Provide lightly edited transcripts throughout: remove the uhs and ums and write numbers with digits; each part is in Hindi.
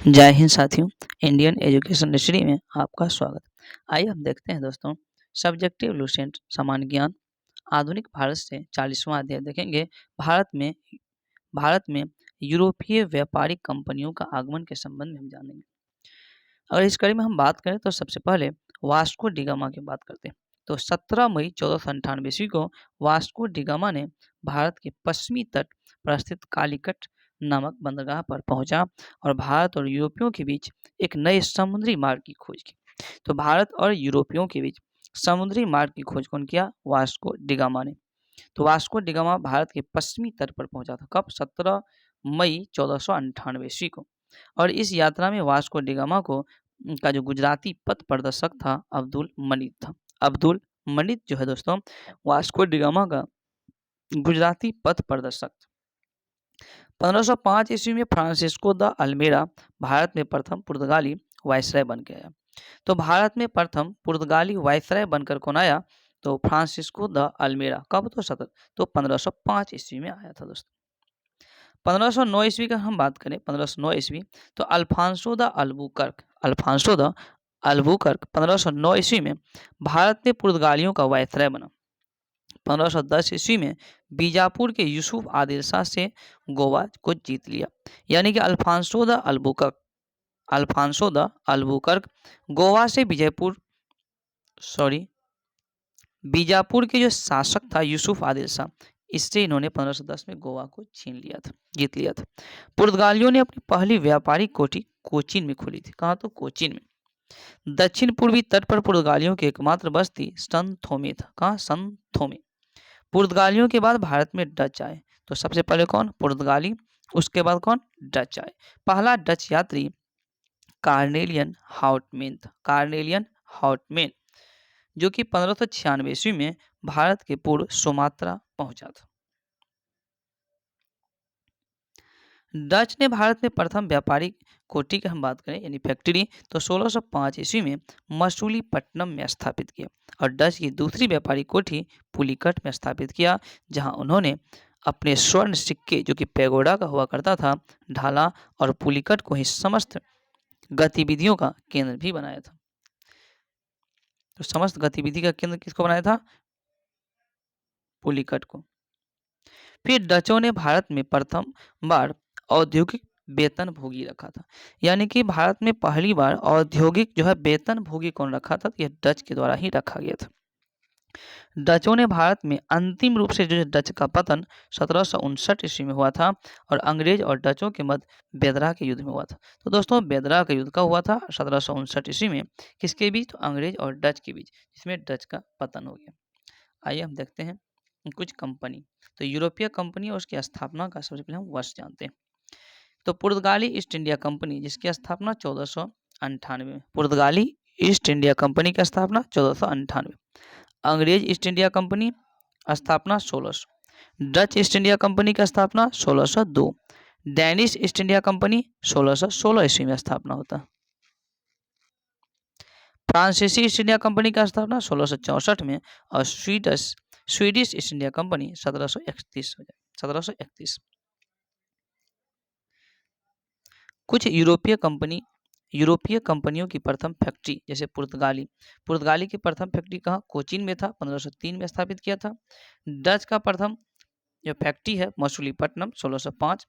जय हिंद साथियों। इंडियन एजुकेशन हिस्ट्री में आपका स्वागत। आइए हम देखते हैं दोस्तों, सब्जेक्टिव लुसेंट सामान्य ज्ञान आधुनिक भारत से 40वां अध्याय देखेंगे। भारत में यूरोपीय व्यापारिक कंपनियों का आगमन के संबंध में हम जानेंगे। अगर इस कड़ी में हम बात करें तो सबसे पहले वास्को डी गामा की बात करते हैं। तो 17 मई 1498 ईस्वी को वास्को डी गामा ने भारत के पश्चिमी तट पर स्थित कालीकट नामक बंदरगाह पर पहुंचा और भारत और यूरोपियों के बीच एक नए समुद्री मार्ग की खोज की। तो भारत और यूरोपियों के बीच समुद्री मार्ग की खोज कौन किया? वास्को डी गामा ने। तो वास्को डी गामा भारत के पश्चिमी तट पर पहुंचा था। कब? 17 मई 1498 ईस्वी को। और इस यात्रा में वास्को डी गामा का जो गुजराती पथ प्रदर्शक था अब्दुल मनित था। अब्दुल मनित जो है दोस्तों वास्को डी गामा का गुजराती पथ प्रदर्शक। 1505 ईस्वी में फ्रांसिस्को द अल्मेड़ा भारत में प्रथम पुर्तगाली वायसराय बन के आया। तो भारत में प्रथम पुर्तगाली वायसराय बनकर कौन आया? तो फ्रांसिस्को द अल्मेड़ा। कब? तो 1505 ईस्वी में आया था दोस्तों। 1509 ईस्वी का हम बात करें, 1509 ईस्वी तो अल्फांसो द अल्बुकर्क 1509 ईस्वी में भारत में पुर्तगालियों का वायसराय बना। 1510 ईस्वी में बीजापुर के यूसुफ आदिल शाह से गोवा को जीत लिया। यानी कि अल्फांसो द अल्बुकर्क गोवा से बीजापुर के जो शासक था यूसुफ आदिल शाह, इससे इन्होंने 1510 में गोवा को जीत लिया था। पुर्तगालियों ने अपनी पहली व्यापारिक कोठी कोचीन में खोली थी। कहाँ? तो कोचीन में। दक्षिण पूर्वी तट पर पुर्तगालियों की एकमात्र बस्ती सन थोमे था। कहाँ? सन थोमे। पुर्तगालियों के बाद भारत में डच आए। तो सबसे पहले कौन? पुर्तगाली, उसके बाद कौन? डच आए। पहला डच यात्री कार्नेलियन हाउटमेन जो कि 1596 ईस्वी में भारत के पूर्व सुमात्रा पहुंचा था। डच ने भारत में प्रथम व्यापारिक कोठी की हम बात करें यानी फैक्ट्री तो 1605 ईस्वी में मसूलीपट्टनम में स्थापित किया और डच की दूसरी व्यापारिक कोठी पुलिकट में स्थापित किया, जहां उन्होंने अपने स्वर्ण सिक्के जो कि पैगोडा का हुआ करता था ढाला और पुलिकट को ही समस्त गतिविधियों का केंद्र भी बनाया था। तो समस्त गतिविधि का केंद्र किसको बनाया था? पुलिकट को। फिर डचों ने भारत में प्रथम बार औद्योगिक वेतन भोगी रखा था। यानी कि भारत में पहली बार औद्योगिक जो है वेतन भोगी कौन रखा था? यह डच के द्वारा ही रखा गया था। डचों ने भारत में अंतिम रूप से जो डच का पतन 1759 ईस्वी में हुआ था और अंग्रेज और डचों के मध्य बेदरा के युद्ध में हुआ था। तो दोस्तों बेदरा का युद्ध का हुआ था 1759 ईस्वी में। किसके बीच? तो अंग्रेज और डच के बीच, जिसमें डच का पतन हो गया। आइए हम देखते हैं कुछ कंपनी। तो यूरोपीय कंपनी और उसकी स्थापना का सबसे पहले हम वर्ष जानते हैं। तो पुर्तगाली ईस्ट इंडिया कंपनी जिसकी स्थापना 1498 में। पुर्तगाली ईस्ट इंडिया कंपनी की स्थापना 1498। अंग्रेज ईस्ट इंडिया कंपनी स्थापना 1600। डच ईस्ट इंडिया कंपनी की स्थापना 1602। डैनिश ईस्ट इंडिया कंपनी 1616 ईस्वी में स्थापना होता। फ्रांसीसी ईस्ट इंडिया कंपनी की स्थापना 1664 में और स्वीडिश ईस्ट इंडिया कंपनी 1731। कुछ यूरोपीय कंपनियों की प्रथम फैक्ट्री जैसे पुर्तगाली की प्रथम फैक्ट्री कहाँ? कोचीन में था, 1503 में स्थापित किया था। डच का प्रथम जो फैक्ट्री है मसूलीपट्टनम 1605।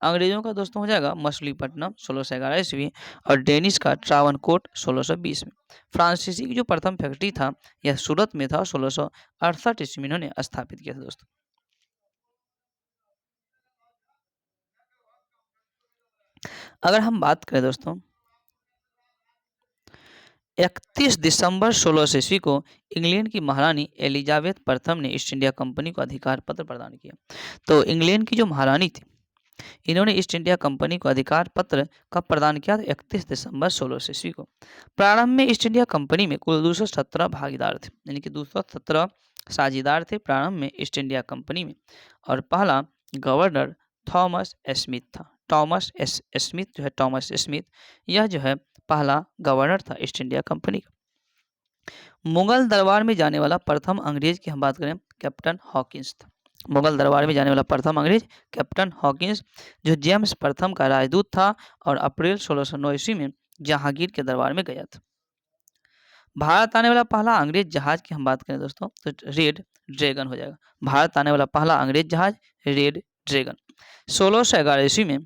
अंग्रेजों का दोस्तों हो जाएगा मसूलीपट्टनम 1611 ईस्वी और डेनिश का ट्रावनकोट 1620 में। फ्रांसीसी की जो प्रथम फैक्ट्री था यह सूरत में था, 1668 ईस्वी में इन्होंने स्थापित किया था दोस्तों। अगर हम बात करें दोस्तों 31 दिसंबर 1600 ईस्वी को इंग्लैंड की महारानी एलिजाबेथ प्रथम ने ईस्ट इंडिया कंपनी को अधिकार पत्र प्रदान किया। तो इंग्लैंड की जो महारानी थी इन्होंने ईस्ट इंडिया कंपनी को अधिकार पत्र कब प्रदान किया? 31 दिसंबर 1600 ईस्वी को। प्रारंभ में ईस्ट इंडिया कंपनी में कुल 217 भागीदार थे, यानी कि 217 साझेदार थे प्रारंभ में ईस्ट इंडिया कंपनी में। और पहला गवर्नर थॉमस स्मिथ था। थॉमस स्मिथ यह जो है पहला गवर्नर था ईस्ट इंडिया कंपनी का। मुगल दरबार में जाने वाला प्रथम अंग्रेज की हम बात करें कैप्टन हॉकिंस था। मुगल दरबार में जाने वाला प्रथम अंग्रेज कैप्टन हॉकिंस, जो जेम्स प्रथम का राजदूत था और अप्रैल 1609 ईस्वी में जहांगीर के दरबार में गया था। भारत आने वाला पहला अंग्रेज जहाज की हम बात करें दोस्तों तो रेड ड्रैगन हो जाएगा। भारत आने वाला पहला अंग्रेज जहाज रेड ड्रैगन 1611 ईस्वी में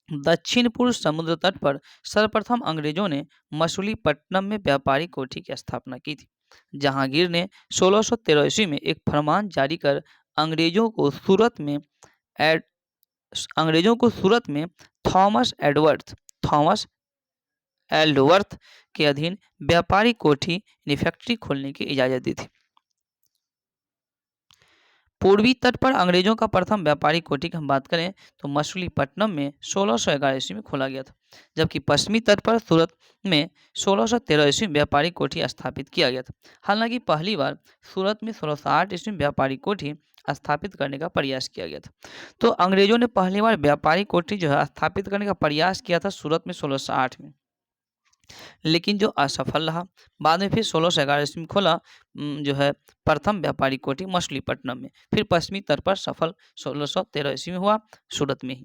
दक्षिण पूर्व समुद्र तट पर सर्वप्रथम अंग्रेजों ने मछलीपट्टनम में व्यापारी कोठी की स्थापना की थी। जहांगीर ने 1613 ईस्वी में एक फरमान जारी कर एड अंग्रेजों को सूरत में थॉमस एल्डवर्थ के अधीन व्यापारी कोठी यानी फैक्ट्री खोलने की इजाजत दी थी। पूर्वी तट पर अंग्रेजों का प्रथम व्यापारी कोठी की हम बात करें तो मछलीपट्टनम में 1611 ईस्वी में खोला गया था, जबकि पश्चिमी तट पर सूरत में 1613 ईस्वी में व्यापारी कोठी स्थापित किया गया था। हालांकि पहली बार सूरत में 1608 ईस्वी में व्यापारी कोठी स्थापित करने का प्रयास किया गया था। तो अंग्रेजों ने पहली बार व्यापारी कोठी जो है स्थापित करने का प्रयास किया था सूरत में 1608 में, लेकिन जो असफल रहा। बाद में फिर 1611 ईस्वी में खोला जो है प्रथम व्यापारी कोठी मछलीपट्टनम में, फिर पश्चिमी तट पर सफल 1613 ईस्वी में हुआ सूरत में ही।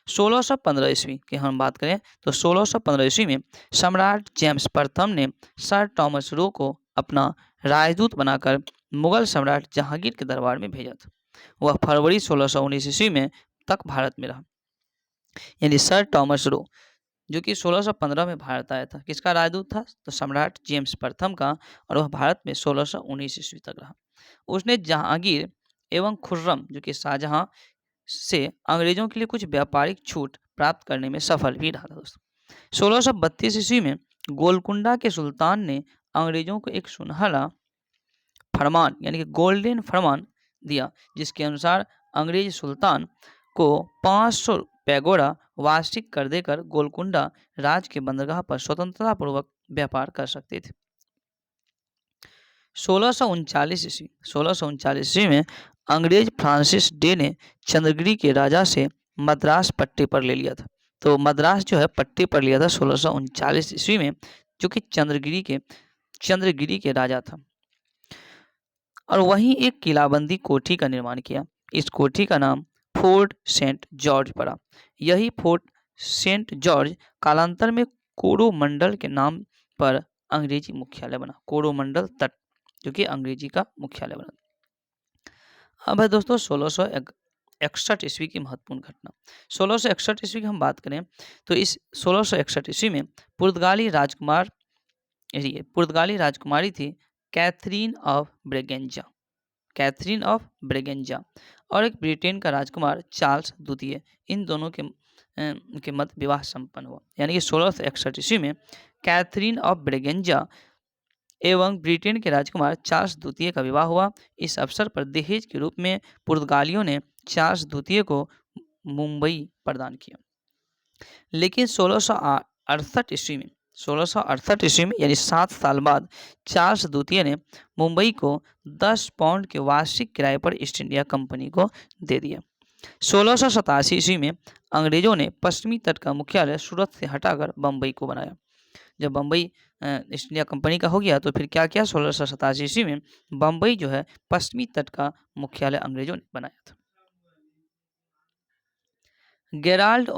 1615 ईस्वी की हम बात करें तो 1615 ईस्वी में सम्राट जेम्स प्रथम ने सर टॉमस रो को अपना राजदूत बनाकर मुगल सम्राट जहांगीर के दरबार में भेजा था। वह फरवरी 1619 ईस्वी में तक भारत में रहा। यानी सर टॉमस रो जो कि 1615 में भारत आया था, किसका राजदूत था तो सम्राट जेम्स प्रथम का, और वह भारत में 1619 ईस्वी तक रहा। उसने जहांगीर एवं खुर्रम जो कि शाहजहां से अंग्रेजों के लिए कुछ व्यापारिक छूट प्राप्त करने में सफल भी रहा था दोस्तों। 1632 ईस्वी में गोलकुंडा के सुल्तान ने अंग्रेजों को एक सुनहरा फरमान यानी कि गोल्डन फरमान दिया, जिसके अनुसार अंग्रेज सुल्तान को 500 पैगोडा वार्षिक कर देकर गोलकुंडा राज के बंदरगाह पर स्वतंत्रता पूर्वक व्यापार कर सकते थे। 1639 ईस्वी में अंग्रेज फ्रांसिस डे ने चंद्रगिरी के राजा से मद्रास पट्टे पर ले लिया था। तो मद्रास जो है पट्टे पर लिया था 1639 ईस्वी में, जो कि चंद्रगिरी के राजा था, और वहीं एक किलाबंदी कोठी का निर्माण किया। इस कोठी का नाम फोर्ट सेंट जॉर्ज पड़ा। यही फोर्ट सेंट जॉर्ज कालांतर में कोरोमंडल के नाम पर अंग्रेजी मुख्यालय बना। कोरोमंडल तट जो कि अंग्रेजी का मुख्यालय बना। अब है दोस्तों 1661 ईस्वी की महत्वपूर्ण घटना। 1661 ईस्वी की हम बात करें तो इस 1661 ईस्वी में पुर्तगाली राजकुमारी थी कैथरीन ऑफ ब्रेगेंजा और एक ब्रिटेन का राजकुमार चार्ल्स द्वितीय, इन दोनों के मध्य विवाह संपन्न हुआ। यानी कि 1661 ईस्वी में कैथरीन ऑफ ब्रेगेंजा एवं ब्रिटेन के राजकुमार चार्ल्स द्वितीय का विवाह हुआ। इस अवसर पर दहेज के रूप में पुर्तगालियों ने चार्ल्स द्वितीय को मुंबई प्रदान किया। लेकिन 1668 ईस्वी में यानी 7 साल बाद चार्ल्स द्वितीय ने मुंबई को 10 पाउंड के वार्षिक किराए पर ईस्ट इंडिया कंपनी को दे दिया। 1687 ईस्वी में अंग्रेजों ने पश्चिमी तट का मुख्यालय सूरत से हटाकर बम्बई को बनाया। जब बम्बई ईस्ट इंडिया कंपनी का हो गया तो फिर क्या किया 1687 ईस्वी में बम्बई जो है पश्चिमी तट का मुख्यालय अंग्रेजों ने बनाया था। गेराल्ड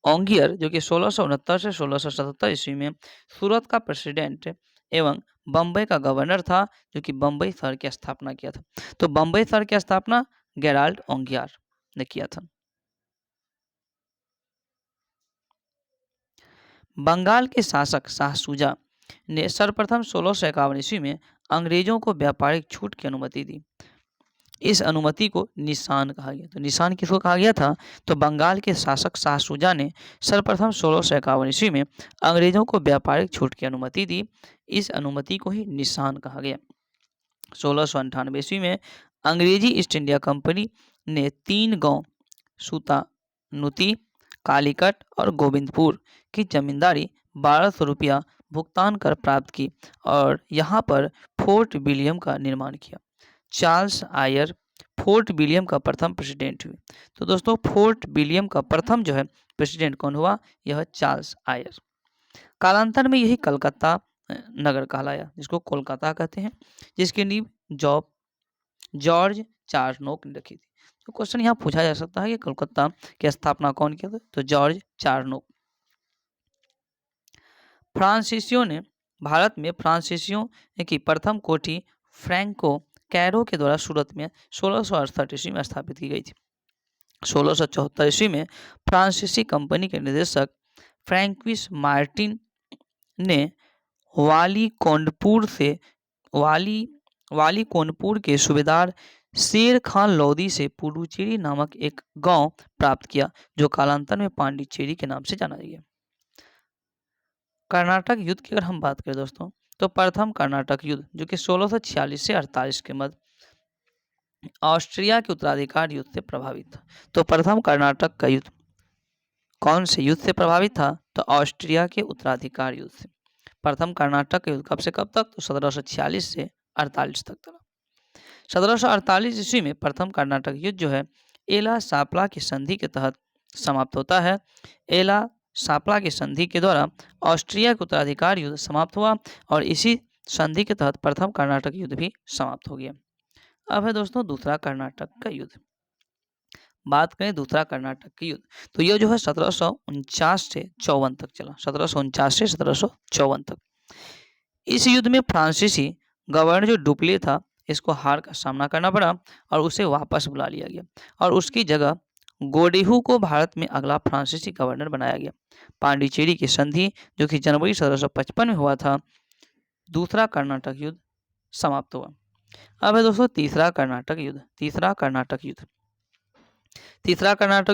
ओंगियर जो कि 1669 से 1677 ईस्वी में सूरत का प्रेसिडेंट एवं बम्बई का गवर्नर था, जो कि बम्बई शहर की स्थापना किया था। तो बम्बई शहर की स्थापना गेराल्ड ओंगियर ने किया था। बंगाल के शासक शाह शुजा ने सर्वप्रथम 1651 ईस्वी में अंग्रेजों को व्यापारिक छूट की अनुमति दी। इस अनुमति को निशान कहा गया। तो निशान किसको कहा गया था तो बंगाल के शासक शाह शुजा ने सर्वप्रथम 1651 ईस्वी में अंग्रेजों को व्यापारिक छूट की अनुमति दी। इस अनुमति को ही निशान कहा गया। 1698 ईस्वी में अंग्रेजी ईस्ट इंडिया कंपनी ने 3 गांव सूतानुती, कालीकट और गोविंदपुर की जमींदारी 1200 रुपया भुगतान कर प्राप्त की और यहाँ पर फोर्ट विलियम का निर्माण किया। चार्ल्स आयर फोर्ट विलियम का प्रथम प्रेसिडेंट हुए। तो दोस्तों फोर्ट विलियम का प्रथम जो है प्रेसिडेंट कौन हुआ, यह चार्ल्स आयर। कालांतर में यही कलकत्ता नगर कहलाया, जिसको कोलकाता कहते हैं, जिसकी नींव जॉर्ज चारनोक ने रखी थी। तो क्वेश्चन यहाँ पूछा जा सकता है कि कोलकाता की स्थापना कौन किया था, तो जॉर्ज चारनोक। फ्रांसीसियों ने भारत में फ्रांसीसियों की प्रथम कोठी फ्रैंको कैरो के द्वारा सूरत में 1668 ईस्वी में स्थापित की गई थी। 1674 ईस्वी में फ्रांसीसी कंपनी के निदेशक फ्रैंक्विस मार्टिन ने वाली कोनपुर के सूबेदार शेर खान लोदी से पुडुचेरी नामक एक गांव प्राप्त किया, जो कालांतर में पांडिचेरी के नाम से जाना गया। कर्नाटक युद्ध की अगर हम बात करें दोस्तों, तो प्रथम कर्नाटक युद्ध जो कि 1646 से 48 के मध्य ऑस्ट्रिया के उत्तराधिकार युद्ध से प्रभावित था। तो प्रथम कर्नाटक का युद्ध कौन से युद्ध से प्रभावित था, तो ऑस्ट्रिया के उत्तराधिकार युद्ध से। प्रथम कर्नाटक युद्ध कब से कब तक, तो 1746 से 48 तक चला। 1748 ईस्वी में प्रथम कर्नाटक युद्ध जो है एला सापला की संधि के तहत समाप्त होता है। एला सापला की संधि के द्वारा ऑस्ट्रिया के उत्तराधिकार युद्ध समाप्त हुआ और इसी संधि के तहत प्रथम कर्नाटक युद्ध भी समाप्त हो गया। अब है दोस्तों दूसरा कर्नाटक का युद्ध। बात करें दूसरा कर्नाटक का युद्ध, तो यह जो है 1749 से 54 तक चला। 1749 से 1754 तक। इस युद्ध में फ्रांसीसी गवर्नर जो डुप्ले था, इसको हार का सामना करना पड़ा और उसे वापस बुला लिया गया और उसकी जगह गोडेहू को भारत में अगला फ्रांसीसी गवर्नर बनाया गया। पांडिचेरी की संधि जो कि जनवरी 1755 में हुआ था, दूसरा कर्नाटक युद्ध समाप्त हुआ। अब है दोस्तों तीसरा कर्नाटक युद्ध। तीसरा कर्नाटक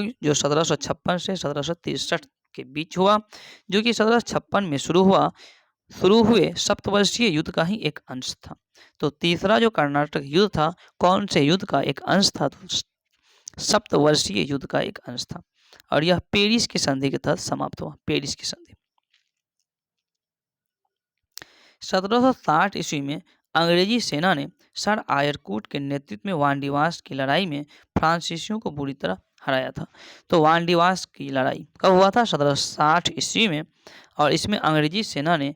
युद्ध जो 1756 से 1763 के बीच हुआ, जो कि 1756 में शुरू हुए सप्तवर्षीय युद्ध का ही एक अंश था। तो तीसरा जो कर्नाटक युद्ध था, कौन से युद्ध का एक अंश था, तो सप्तवर्षीय युद्ध का एक अंश था और यह पेरिस की संधि के तहत समाप्त हुआ। पेरिस की संधि 1760 ईस्वी में अंग्रेजी सेना ने सर आयरकूट के नेतृत्व में वांडीवास की लड़ाई में फ्रांसीसियों को बुरी तरह हराया था। तो वांडीवास की लड़ाई कब हुआ था, 1760 ईस्वी में, और इसमें अंग्रेजी सेना ने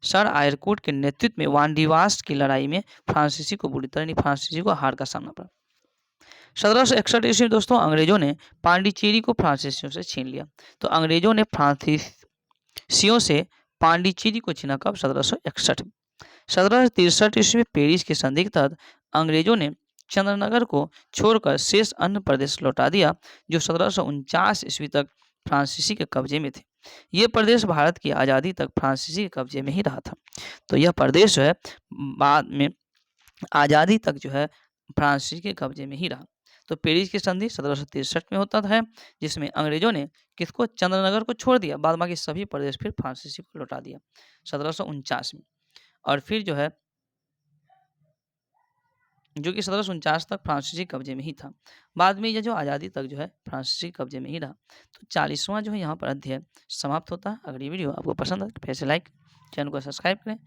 सर आयरकूट के नेतृत्व में वांडीवास की लड़ाई में फ्रांसीसी को हार का सामना पड़ा। 1761 ईस्वी में दोस्तों अंग्रेजों ने पांडिचेरी को फ्रांसीसियों से छीन लिया। तो अंग्रेजों ने फ्रांसीसियों से पांडिचेरी को छीना कब, 1761। 1763 ईस्वी में पेरिस की संधि के तहत अंग्रेजों ने चंद्रनगर को छोड़कर शेष अन्य प्रदेश लौटा दिया, जो 1749 ईस्वी तक फ्रांसीसी के कब्जे में थे। ये प्रदेश भारत की आज़ादी तक फ्रांसीसी के कब्जे में ही रहा था। तो यह प्रदेश जो है बाद में आज़ादी तक जो है फ्रांसीसी के कब्जे में ही रहा। तो पेरिस की संधि 1763 में होता है, जिसमें अंग्रेजों ने किसको, चंद्रनगर को छोड़ दिया, बाद बाकी सभी प्रदेश फिर फ्रांसीसी को लौटा दिया 1749 में। और फिर जो है जो कि 1749 तक फ्रांसीसी कब्जे में ही था। बाद में यह जो आज़ादी तक जो है फ्रांसीसी कब्जे में ही रहा। तो 40वां जो है यहाँ पर अध्याय समाप्त होता है। अगर ये वीडियो आपको पसंद है तो फिर से लाइक, चैनल को सब्सक्राइब करें।